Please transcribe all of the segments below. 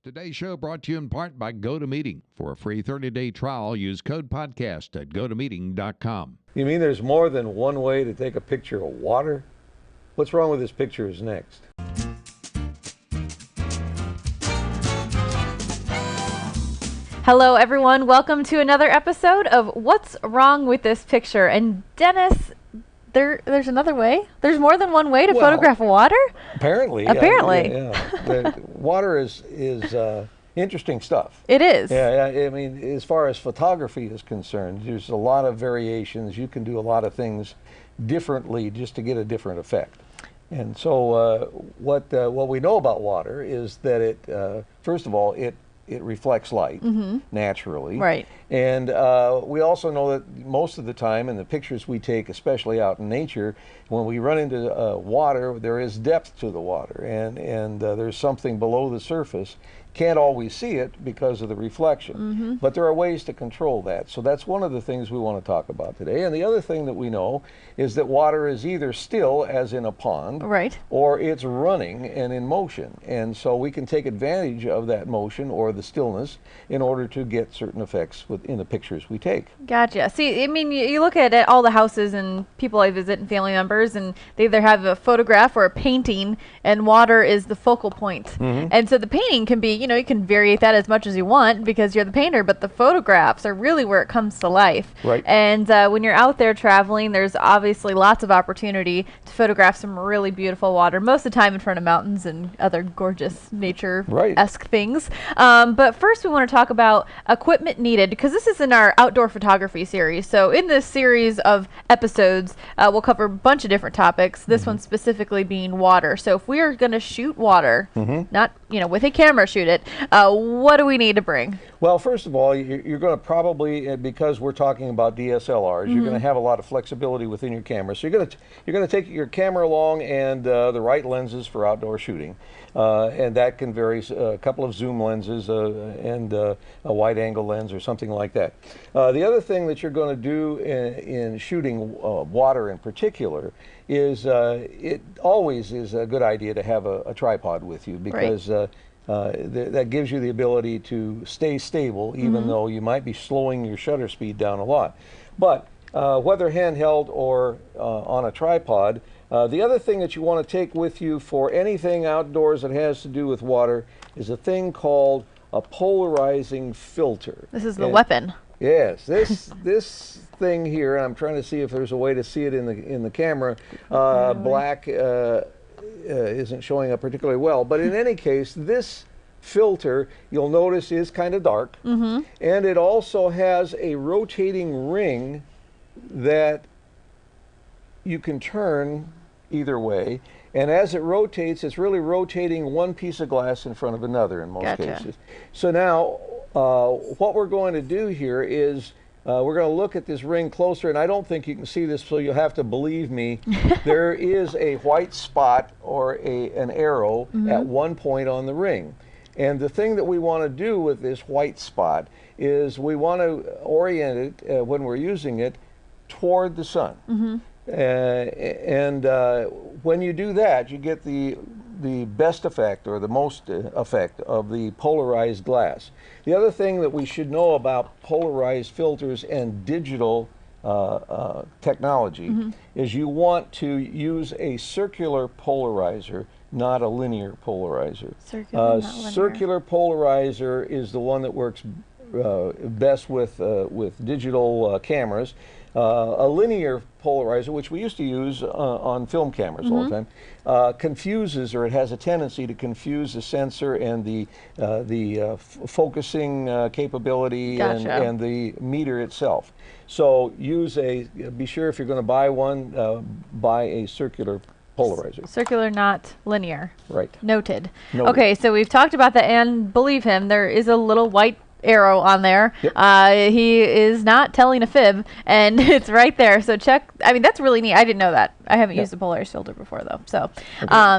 Today's show brought to you in part by GoToMeeting. For a free 30-day trial, use code podcast at gotomeeting.com. You mean there's more than one way to take a picture of water? What's wrong with this picture is next. Hello, everyone. Welcome to another episode of What's Wrong with This Picture? And Dennis, there's another way? There's more than one way to photograph water? Apparently. Yeah. Water is interesting stuff. It is. Yeah, I mean, as far as photography is concerned, there's a lot of variations. You can do a lot of things differently just to get a different effect. And so what we know about water is that it, first of all, it reflects light naturally. Right. And we also know that most of the time in the pictures we take, especially out in nature, when we run into water, there is depth to the water, and there's something below the surface. Can't always see it because of the reflection, but there are ways to control that. So that's one of the things we want to talk about today. And the other thing that we know is that water is either still, as in a pond, right, or it's running and in motion. And so we can take advantage of that motion or the stillness in order to get certain effects within the pictures we take. Gotcha. See, I mean, you look at all the houses and people I visit and family members, and they either have a photograph or a painting, and water is the focal point. And so the painting can be, you can vary that as much as you want because you're the painter, but the photographs are really where it comes to life. Right. And when you're out there traveling, there's obviously lots of opportunity to photograph some really beautiful water, most of the time in front of mountains and other gorgeous nature-esque things. But first we want to talk about equipment needed, because this is in our outdoor photography series. So in this series of episodes, we'll cover a bunch of different topics, this one specifically being water. So if we are going to shoot water, not with a camera shoot it, what do we need to bring? Well, first of all, you're going to probably, because we're talking about DSLRs, you're going to have a lot of flexibility within your camera. So you're going to take your camera along and the right lenses for outdoor shooting, and that can vary. A couple of zoom lenses and a wide-angle lens or something like that. The other thing that you're going to do in shooting water in particular is it always is a good idea to have a tripod with you, because that gives you the ability to stay stable, even though you might be slowing your shutter speed down a lot. But whether handheld or on a tripod, the other thing that you want to take with you for anything outdoors that has to do with water is a thing called a polarizing filter. This is the weapon. Yes, this thing here, and I'm trying to see if there's a way to see it in the camera. Black isn't showing up particularly well, but in any case, this filter, you'll notice, is kind of dark, and it also has a rotating ring that you can turn either way, and as it rotates, it's really rotating one piece of glass in front of another in most cases. So now what we're going to do here is we're going to look at this ring closer, and I don't think you can see this, so you'll have to believe me. There is a white spot or an arrow at one point on the ring. And the thing that we want to do with this white spot is we want to orient it, when we're using it, toward the sun. And when you do that, you get the best effect, or the most effect, of the polarized glass. The other thing that we should know about polarized filters and digital technology is you want to use a circular polarizer, not a linear polarizer. Circular polarizer is the one that works best with digital cameras. A linear polarizer, which we used to use on film cameras all the time, confuses, or it has a tendency to confuse the sensor and the focusing capability and the meter itself. So be sure, if you're going to buy one, buy a circular polarizer. Circular, not linear. Right. Noted. Okay, so we've talked about that, and believe him, there is a little white arrow on there. He is not telling a fib, and it's right there. So check. I mean, that's really neat. I didn't know that. I haven't used a polarized filter before though. So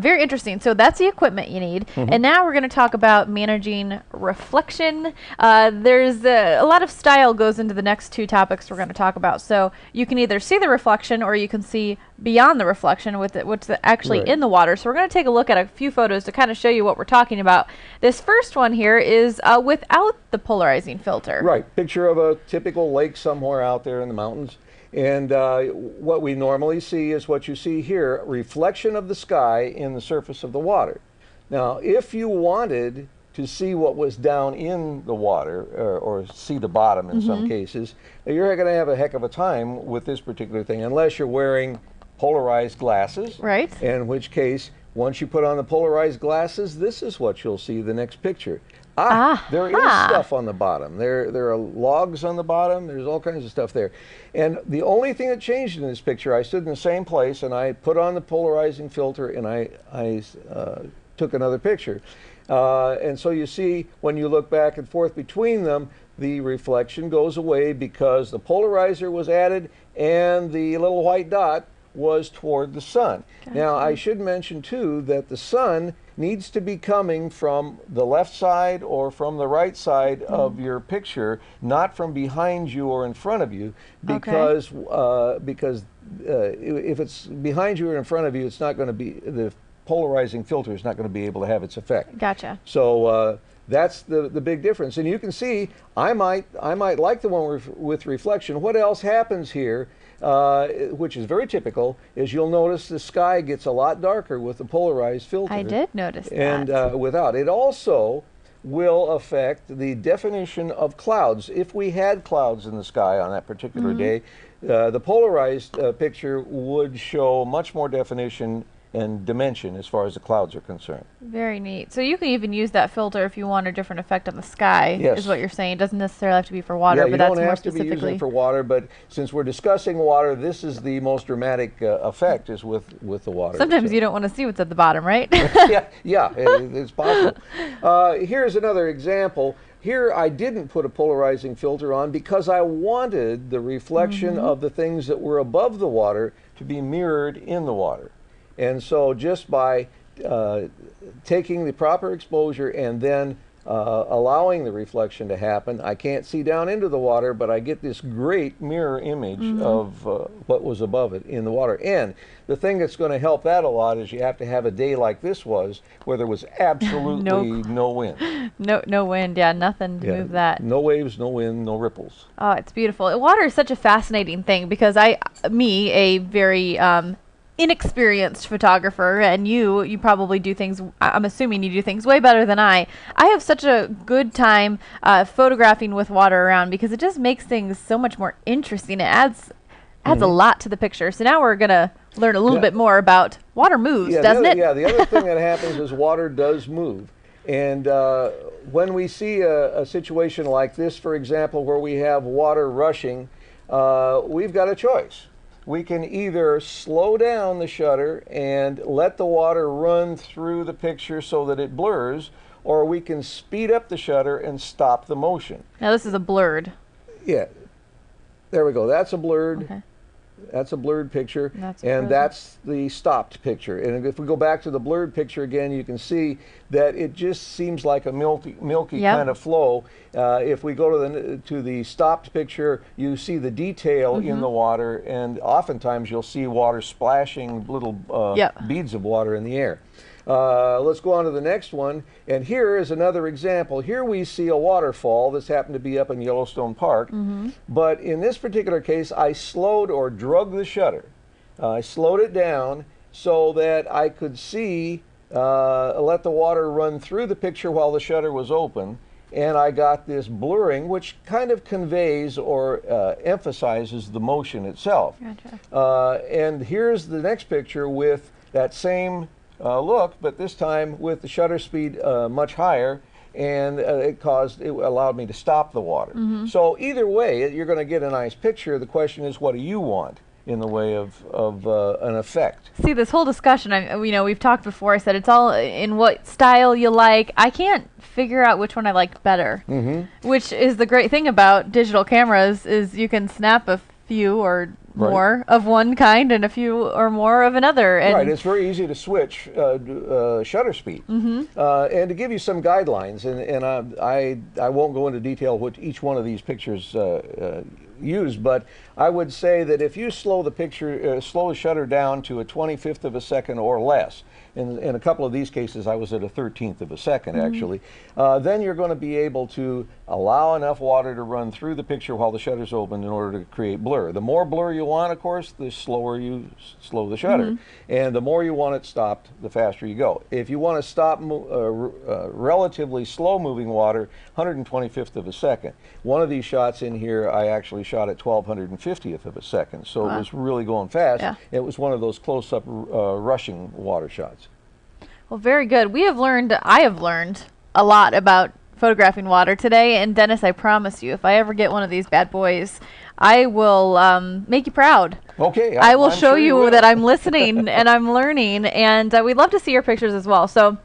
very interesting. So that's the equipment you need. And now we're going to talk about managing reflection. There's a lot of style goes into the next two topics we're going to talk about. So you can either see the reflection or you can see beyond the reflection with what's actually in the water. So we're going to take a look at a few photos to kind of show you what we're talking about. This first one here is without the polarizing filter. Right. Picture of a typical lake somewhere out there in the mountains. And what we normally see is what you see here, reflection of the sky in the surface of the water. Now, if you wanted to see what was down in the water, or see the bottom in some cases, you're going to have a heck of a time with this particular thing, unless you're wearing polarized glasses. Right. In which case, once you put on the polarized glasses, this is what you'll see, the next picture. There is stuff on the bottom. There are logs on the bottom. There's all kinds of stuff there. And the only thing that changed in this picture, I stood in the same place and I put on the polarizing filter and I took another picture. And so you see, when you look back and forth between them, the reflection goes away because the polarizer was added and the little white dot was toward the sun. Gotcha. Now, I should mention too that the sun needs to be coming from the left side or from the right side of your picture, not from behind you or in front of you, because if it's behind you or in front of you, it's not going to be, the polarizing filter is not going to be able to have its effect. Gotcha. So that's the big difference. And you can see, I might like the one with reflection. What else happens here, which is very typical, is you'll notice the sky gets a lot darker with the polarized filter. I did notice that. And without. It also will affect the definition of clouds. If we had clouds in the sky on that particular day, the polarized picture would show much more definition and dimension as far as the clouds are concerned. Very neat. So you can even use that filter if you want a different effect on the sky, is what you're saying. It doesn't necessarily have to be for water, but that's more specifically. You don't have to be using it for water, but since we're discussing water, this is the most dramatic effect is with the water. Sometimes you don't want to see what's at the bottom, right? It's possible. Here's another example. Here I didn't put a polarizing filter on because I wanted the reflection of the things that were above the water to be mirrored in the water. And so just by taking the proper exposure and then allowing the reflection to happen, I can't see down into the water, but I get this great mirror image of what was above it in the water. And the thing that's going to help that a lot is you have to have a day like this was, where there was absolutely no wind. No wind, nothing to move that. No waves, no wind, no ripples. Oh, it's beautiful. Water is such a fascinating thing because a very inexperienced photographer, and you probably do things, I'm assuming you do things way better than I have such a good time photographing with water around because it just makes things so much more interesting. It adds a lot to the picture. So now we're gonna learn a little bit more about water moves, doesn't it? Yeah, the other thing that happens is water does move. And when we see a situation like this, for example, where we have water rushing, we've got a choice. We can either slow down the shutter and let the water run through the picture so that it blurs, or we can speed up the shutter and stop the motion. Now this is a blurred. Yeah, there we go. That's a blurred. Okay. That's a blurred picture, that's the stopped picture. And if we go back to the blurred picture again, you can see that it just seems like a milky kind of flow. If we go to the stopped picture, you see the detail in the water, and oftentimes you'll see water splashing little beads of water in the air. Let's go on to the next one, and here is another example. Here we see a waterfall. This happened to be up in Yellowstone Park, but in this particular case I slowed or drug the shutter. I slowed it down so that I could see, let the water run through the picture while the shutter was open, and I got this blurring which kind of conveys or emphasizes the motion itself. Gotcha. And here's the next picture with that same look, but this time with the shutter speed much higher, and it allowed me to stop the water. So either way, you're going to get a nice picture. The question is, what do you want in the way of an effect? See, this whole discussion, we've talked before. I said it's all in what style you like. I can't figure out which one I like better, which is the great thing about digital cameras is you can snap a few or more of one kind and a few or more of another. And right, it's very easy to switch shutter speed. And to give you some guidelines, and I won't go into detail what each one of these pictures use, but I would say that if you slow the shutter down to a 25th of a second or less, in a couple of these cases I was at a 13th of a second actually, then you're going to be able to allow enough water to run through the picture while the shutter's open in order to create blur. The more blur you want, of course, the slower you slow the shutter. And the more you want it stopped, the faster you go. If you want to stop relatively slow moving water, 125th of a second. One of these shots in here I actually shot at 1250th of a second, so it was really going fast. It was one of those close-up rushing water shots. Well, very good. I have learned a lot about photographing water today, and Dennis, I promise you, if I ever get one of these bad boys, I will make you proud. Okay. I will show you that I'm listening and I'm learning, and we'd love to see your pictures as well. So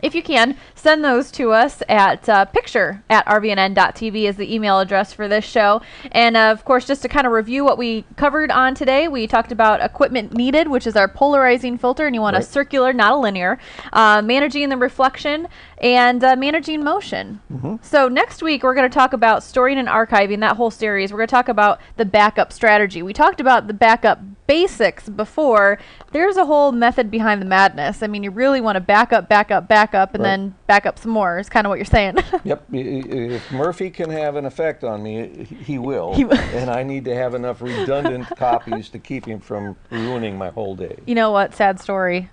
if you can, send those to us at picture@rvnn.tv is the email address for this show. And of course, just to kind of review what we covered on today, we talked about equipment needed, which is our polarizing filter, and you want a circular, not a linear, managing the reflection, and managing motion. So next week, we're going to talk about storing and archiving, that whole series. We're going to talk about the backup strategy. We talked about the backup basics before. There's a whole method behind the madness. I mean, you really want to back up, and then back up some more. Is kind of what you're saying. Yep. If Murphy can have an effect on me, he will. And I need to have enough redundant copies to keep him from ruining my whole day. You know what? Sad story.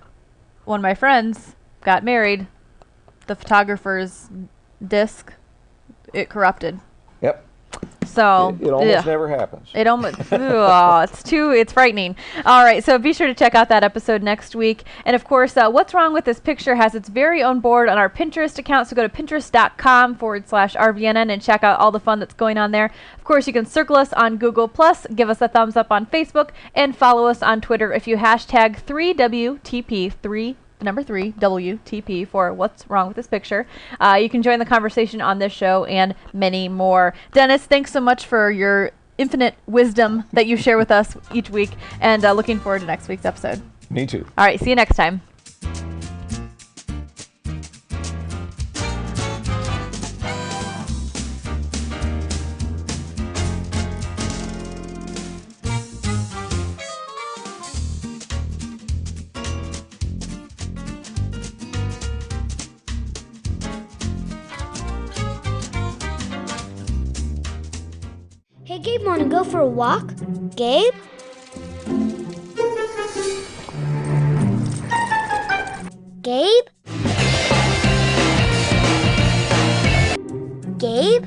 One of my friends got married. The photographer's disc, it corrupted. Yep. So it almost never happens. It almost it's frightening. All right, so be sure to check out that episode next week. And of course, What's Wrong with This Picture has its very own board on our Pinterest account. So go to pinterest.com/RVNN and check out all the fun that's going on there. Of course, you can circle us on Google+, give us a thumbs up on Facebook, and follow us on Twitter if you hashtag 3WTP3 number 3 WTP for What's Wrong with This Picture. You can join the conversation on this show and many more. Dennis, thanks so much for your infinite wisdom that you share with us each week, and looking forward to next week's episode. Me too. All right, see you next time. Hey, Gabe, wanna go for a walk? Gabe? Gabe? Gabe?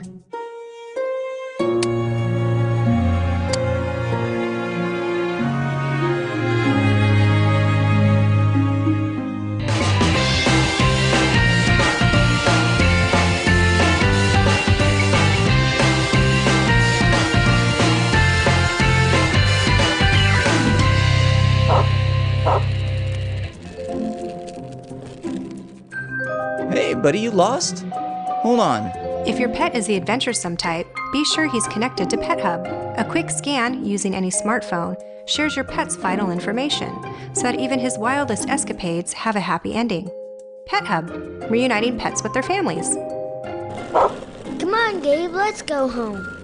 Hey, buddy, you lost? Hold on. If your pet is the adventuresome type, be sure he's connected to Pet Hub. A quick scan using any smartphone shares your pet's vital information so that even his wildest escapades have a happy ending. Pet Hub, reuniting pets with their families. Come on, Gabe, let's go home.